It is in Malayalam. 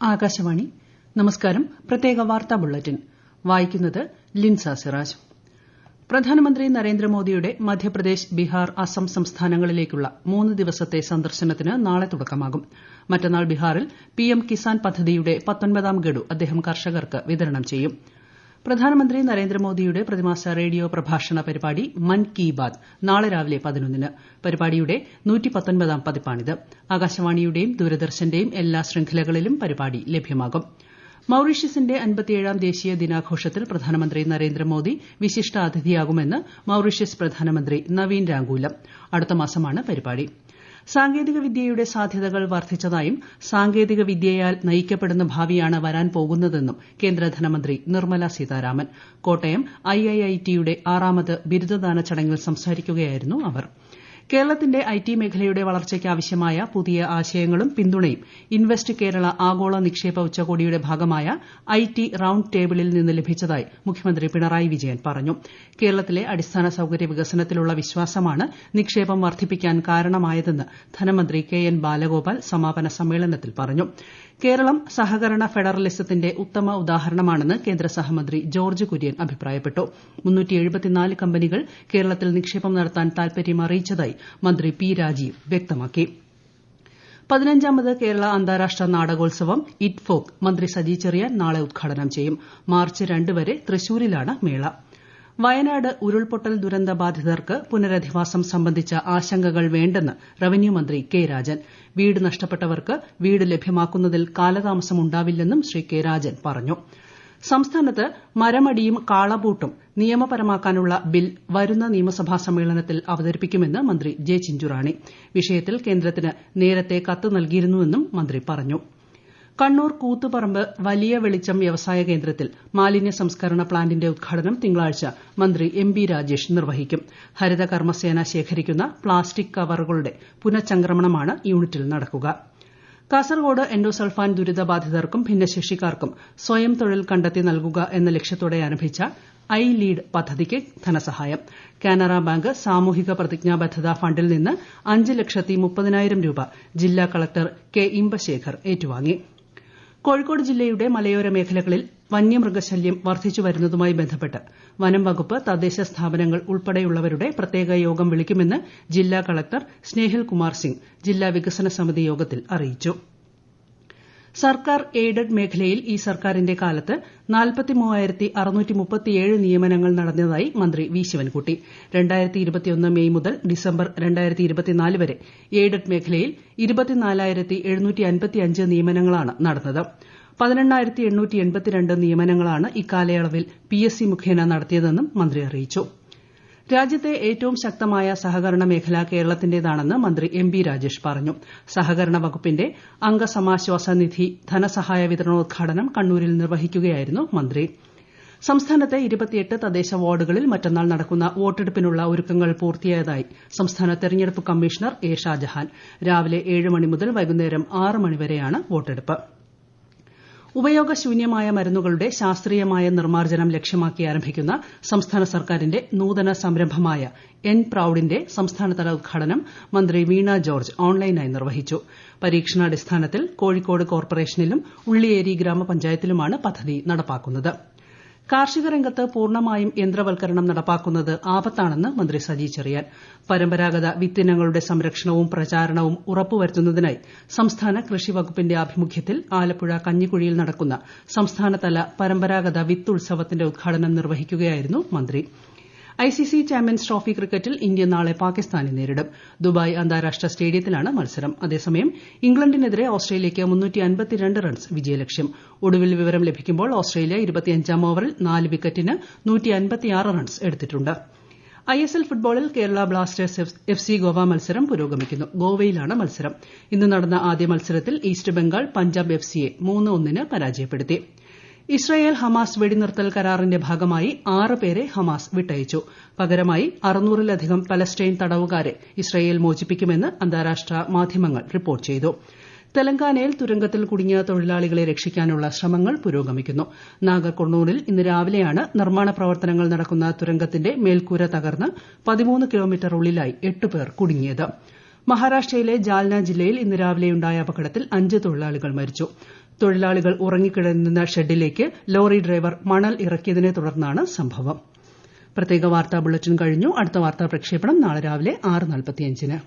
ആകാശവാണി നമസ്കാരം. പ്രത്യേക വാർത്താ ബുള്ളറ്റിൻ വായിക്കുന്നത് ലിൻസ സിറാജ്. പ്രധാനമന്ത്രി നരേന്ദ്രമോദിയുടെ മധ്യപ്രദേശ്, ബീഹാർ, അസം സംസ്ഥാനങ്ങളിലേക്കുള്ള 3 ദിവസത്തെ സന്ദർശനത്തിന് നാളെ തുടക്കമാകും. മറ്റന്നാൾ ബീഹാറിൽ പിഎം കിസാൻ പദ്ധതിയുടെ 19ാം ഗഡു അദ്ദേഹം കർഷകർക്ക് വിതരണം ചെയ്യും. പ്രധാനമന്ത്രി നരേന്ദ്രമോദിയുടെ പ്രതിമാസ റേഡിയോ പ്രഭാഷണ പരിപാടി മൻ കി ബാത് നാളെ രാവിലെ 11-ന്. പരിപാടിയുടെ 119ാം പതിപ്പാണിത്. ആകാശവാണിയുടെയും ദൂരദർശന്റെയും എല്ലാ ശൃംഖലകളിലും പരിപാടി ലഭ്യമാകും. മൌറീഷ്യസിന്റെ 57ാം ദേശീയ ദിനാഘോഷത്തിൽ പ്രധാനമന്ത്രി നരേന്ദ്രമോദി വിശിഷ്ടാതിഥിയാകുമെന്ന് മൌറീഷ്യസ് പ്രധാനമന്ത്രി നവീൻ രാങ്കൂലം. അടുത്ത മാസമാണ് പരിപാടി. സാങ്കേതിക വിദ്യയുടെ സാധ്യതകൾ വർദ്ധിച്ചതായും സാങ്കേതിക വിദ്യയാൽ നയിക്കപ്പെടുന്ന ഭാവിയാണ് വരാൻ പോകുന്നതെന്നും കേന്ദ്ര ധനമന്ത്രി നിർമ്മല സീതാരാമൻ. കോട്ടയം ഐഐഐടിയുടെ 6ാമത് ബിരുദദാന ചടങ്ങിൽ സംസാരിക്കുകയായിരുന്നു അവർ. കേരളത്തിന്റെ ഐടി മേഖലയുടെ വളർച്ചയ്ക്ക് ആവശ്യമായ പുതിയ ആശയങ്ങളും പിന്തുണയും ഇൻവെസ്റ്റ് കേരള ആഗോള നിക്ഷേപ ഉച്ചകോടിയുടെ ഭാഗമായ ഐടി റൌണ്ട് ടേബിളിൽ നിന്ന് ലഭിച്ചതായി മുഖ്യമന്ത്രി പിണറായി വിജയൻ പറഞ്ഞു. കേരളത്തിലെ അടിസ്ഥാന സൌകര്യ വികസനത്തിലുള്ള വിശ്വാസമാണ് നിക്ഷേപം വർദ്ധിപ്പിക്കാൻ കാരണമായതെന്ന് ധനമന്ത്രി കെ എൻ ബാലഗോപാൽ സമാപന സമ്മേളനത്തിൽ പറഞ്ഞു. കേരളം സഹകരണ ഫെഡറലിസത്തിന്റെ ഉത്തമ ഉദാഹരണമാണെന്ന് കേന്ദ്ര സഹമന്ത്രി ജോർജ് കുര്യൻ അഭിപ്രായപ്പെട്ടു. 374 കമ്പനികൾ കേരളത്തിൽ നിക്ഷേപം നടത്താൻ താൽപര്യം അറിയിച്ചതായി മന്ത്രി പി രാജീവ് വ്യക്തമാക്കി. 15ാമത് കേരള അന്താരാഷ്ട്ര നാടകോത്സവം ഇറ്റ്ഫോക് മന്ത്രി സജി ചെറിയാൻ നാളെ ഉദ്ഘാടനം ചെയ്യും. മാർച്ച് 2 വരെ തൃശൂരിലാണ് മേള. വയനാട് ഉരുൾപൊട്ടൽ ദുരന്ത ബാധിതർക്ക് പുനരധിവാസം സംബന്ധിച്ച ആശങ്കകൾ വേണ്ടെന്ന് റവന്യൂ മന്ത്രി കെ രാജൻ. വീട് നഷ്ടപ്പെട്ടവർക്ക് വീട് ലഭ്യമാക്കുന്നതിൽ കാലതാമസമുണ്ടാവില്ലെന്നും ശ്രീ കെ രാജൻ പറഞ്ഞു. സംസ്ഥാനത്ത് മരമടിയും കാളപൂട്ടും നിയമപരമാക്കാനുള്ള ബിൽ വരുന്ന നിയമസഭാ സമ്മേളനത്തിൽ അവതരിപ്പിക്കുമെന്ന് മന്ത്രി ജെ ചിഞ്ചുറാണി. വിഷയത്തിൽ കേന്ദ്രത്തിന് നേരത്തെ കത്ത് നൽകിയിരുന്നുവെന്നും മന്ത്രി പറഞ്ഞു. കണ്ണൂർ കൂത്തുപറമ്പ് വലിയ വെളിച്ചം വ്യവസായ കേന്ദ്രത്തിൽ മാലിന്യ സംസ്കരണ പ്ലാന്റിന്റെ ഉദ്ഘാടനം തിങ്കളാഴ്ച മന്ത്രി എം ബി രാജേഷ് നിർവഹിക്കും. ഹരിത കർമ്മസേന ശേഖരിക്കുന്ന പ്ലാസ്റ്റിക് കവറുകളുടെ പുനഃചംക്രമണമാണ് യൂണിറ്റിൽ നടക്കുക. കാസർഗോഡ് എൻഡോസൾഫാൻ ദുരിതബാധിതർക്കും ഭിന്നശേഷിക്കാർക്കും സ്വയം തൊഴിൽ കണ്ടെത്തി നൽകുക എന്ന ലക്ഷ്യത്തോടെ ആരംഭിച്ച ഐ ലീഡ് പദ്ധതിക്ക് ധനസഹായം. കാനറ ബാങ്ക് സാമൂഹിക പ്രതിജ്ഞാബദ്ധത ഫണ്ടിൽ നിന്ന് 5,30,000 രൂപ ജില്ലാ കളക്ടർ കെ ഇമ്പശേഖർ ഏറ്റുവാങ്ങി. കോഴിക്കോട് ജില്ലയുടെ മലയോര മേഖലകളിൽ വന്യമൃഗശല്യം വർദ്ധിച്ചുവരുന്നതുമായി ബന്ധപ്പെട്ട് വനം വകുപ്പ്, തദ്ദേശ സ്ഥാപനങ്ങൾ ഉൾപ്പെടെയുള്ളവരുടെ പ്രത്യേക യോഗം വിളിക്കുമെന്ന് ജില്ലാ കളക്ടർ സ്നേഹിൽ കുമാർ സിംഗ് ജില്ലാ വികസന സമിതി യോഗത്തിൽ അറിയിച്ചു. സർക്കാർ എയ്ഡഡ് മേഖലയിൽ ഈ സർക്കാരിന്റെ കാലത്ത് 43,637 നിയമനങ്ങൾ നടന്നതായി മന്ത്രി വി ശിവൻകുട്ടി. 2021 മെയ് മുതൽ ഡിസംബർ 2024 വരെ എയ്ഡഡ് മേഖലയിൽ 24,755 നിയമനങ്ങളാണ് നടന്നത്. 18,882 നിയമനങ്ങളാണ് ഇക്കാലയളവിൽ PSC മുഖേന നടത്തിയതെന്നും മന്ത്രി അറിയിച്ചു. രാജ്യത്തെ ഏറ്റവും ശക്തമായ സഹകരണ മേഖല കേരളത്തിന്റേതാണെന്ന് മന്ത്രി എം ബി രാജേഷ് പറഞ്ഞു. സഹകരണ വകുപ്പിന്റെ അംഗസമാശ്വാസ നിധി ധനസഹായ വിതരണോദ്ഘാടനം കണ്ണൂരിൽ നിർവഹിക്കുകയായിരുന്നു മന്ത്രി. സംസ്ഥാനത്തെ 28 തദ്ദേശ വാർഡുകളിൽ മറ്റന്നാൾ നടക്കുന്ന വോട്ടെടുപ്പിനുള്ള ഒരുക്കങ്ങൾ പൂർത്തിയായതായി സംസ്ഥാന തെരഞ്ഞെടുപ്പ് കമ്മീഷണർ എ ഷാജഹാൻ. രാവിലെ 7 മണി മുതൽ വൈകുന്നേരം 6 മണി വരെയാണ് വോട്ടെടുപ്പ്. ഉപയോഗശൂന്യമായ മരുന്നുകളുടെ ശാസ്ത്രീയമായ നിർമ്മാർജ്ജനം ലക്ഷ്യമാക്കി ആരംഭിക്കുന്ന സംസ്ഥാന സർക്കാരിന്റെ നൂതന സംരംഭമായ എൻ പ്രൌഡിന്റെ സംസ്ഥാനതല ഉദ്ഘാടനം മന്ത്രി വീണ ജോർജ് ഓൺലൈനായി നിർവഹിച്ചു. പരീക്ഷണാടിസ്ഥാനത്തിൽ കോഴിക്കോട് കോർപ്പറേഷനിലും ഉള്ളിയേരി ഗ്രാമപഞ്ചായത്തിലുമാണ് പദ്ധതി നടപ്പാക്കുന്നത്. കാർഷിക രംഗത്ത് പൂർണ്ണമായും യന്ത്രവൽക്കരണം നടപ്പാക്കുന്നത് ആപത്താണെന്ന് മന്ത്രി സജി ചെറിയാൻ. പരമ്പരാഗത വിത്തിനങ്ങളുടെ സംരക്ഷണവും പ്രചാരണവും ഉറപ്പുവരുത്തുന്നതിനായി സംസ്ഥാന കൃഷി വകുപ്പിന്റെ ആഭിമുഖ്യത്തിൽ ആലപ്പുഴ കഞ്ഞിക്കുഴിയിൽ നടക്കുന്ന സംസ്ഥാനതല പരമ്പരാഗത വിത്ത് ഉത്സവത്തിന്റെ ഉദ്ഘാടനം നിർവഹിക്കുകയായിരുന്നു മന്ത്രി. ICC ചാമ്പ്യൻസ് ട്രോഫി ക്രിക്കറ്റിൽ ഇന്ത്യ നാളെ പാകിസ്ഥാനെ നേരിടും. ദുബായ് അന്താരാഷ്ട്ര സ്റ്റേഡിയത്തിലാണ് മത്സരം. അതേസമയം ഇംഗ്ലണ്ടിനെതിരെ ഓസ്ട്രേലിയയ്ക്ക് 352 റൺസ് വിജയലക്ഷ്യം. ഒടുവിൽ വിവരം ലഭിക്കുമ്പോൾ ഓസ്ട്രേലിയ 25ാം ഓവറിൽ 4 വിക്കറ്റിന് 156 റൺസ് എടുത്തിട്ടുണ്ട്. ISL ഫുട്ബോളിൽ കേരള ബ്ലാസ്റ്റേഴ്സ് FC ഗോവ മത്സരം പുരോഗമിക്കുന്നു. ഗോവയിലാണ് മത്സരം. ഇന്ന് നടന്ന ആദ്യ മത്സരത്തിൽ ഈസ്റ്റ് ബംഗാൾ പഞ്ചാബ് FCയെ 3-1 പരാജയപ്പെടുത്തി. ഇസ്രായേൽ ഹമാസ് വെടിനിർത്തൽ കരാറിന്റെ ഭാഗമായി 6 പേരെ ഹമാസ് വിട്ടയച്ചു. പകരമായി 600-ലധികം പലസ്തീൻ തടവുകാരെ ഇസ്രായേൽ മോചിപ്പിക്കുമെന്ന് അന്താരാഷ്ട്ര മാധ്യമങ്ങൾ റിപ്പോർട്ട് ചെയ്തു. തെലങ്കാനയിൽ തുരങ്കത്തിൽ കുടുങ്ങിയ തൊഴിലാളികളെ രക്ഷിക്കാനുള്ള ശ്രമങ്ങൾ പുരോഗമിക്കുന്നു. നാഗർകുർണൂലിൽ ഇന്ന് രാവിലെയാണ് നിർമ്മാണ പ്രവർത്തനങ്ങൾ നടക്കുന്ന തുരങ്കത്തിന്റെ മേൽക്കൂര തകർന്ന് 13 കിലോമീറ്റർ ഉള്ളിലായി 8 പേർ കുടുങ്ങിയത്. മഹാരാഷ്ട്രയിലെ ജാൽന ജില്ലയിൽ ഇന്ന് രാവിലെയുണ്ടായ അപകടത്തിൽ 5 തൊഴിലാളികൾ മരിച്ചു. തൊഴിലാളികൾ ഉറങ്ങിക്കിടന്നിരുന്ന ഷെഡിലേക്ക് ലോറി ഡ്രൈവർ മണൽ ഇറക്കിയതിനെ തുടർന്നാണ് സംഭവം. പ്രത്യേക വാർത്താ ബുള്ളറ്റിൻ കഴിഞ്ഞു. അടുത്ത വാർത്താ പ്രക്ഷേപണം നാളെ രാവിലെ 6:45-ന്.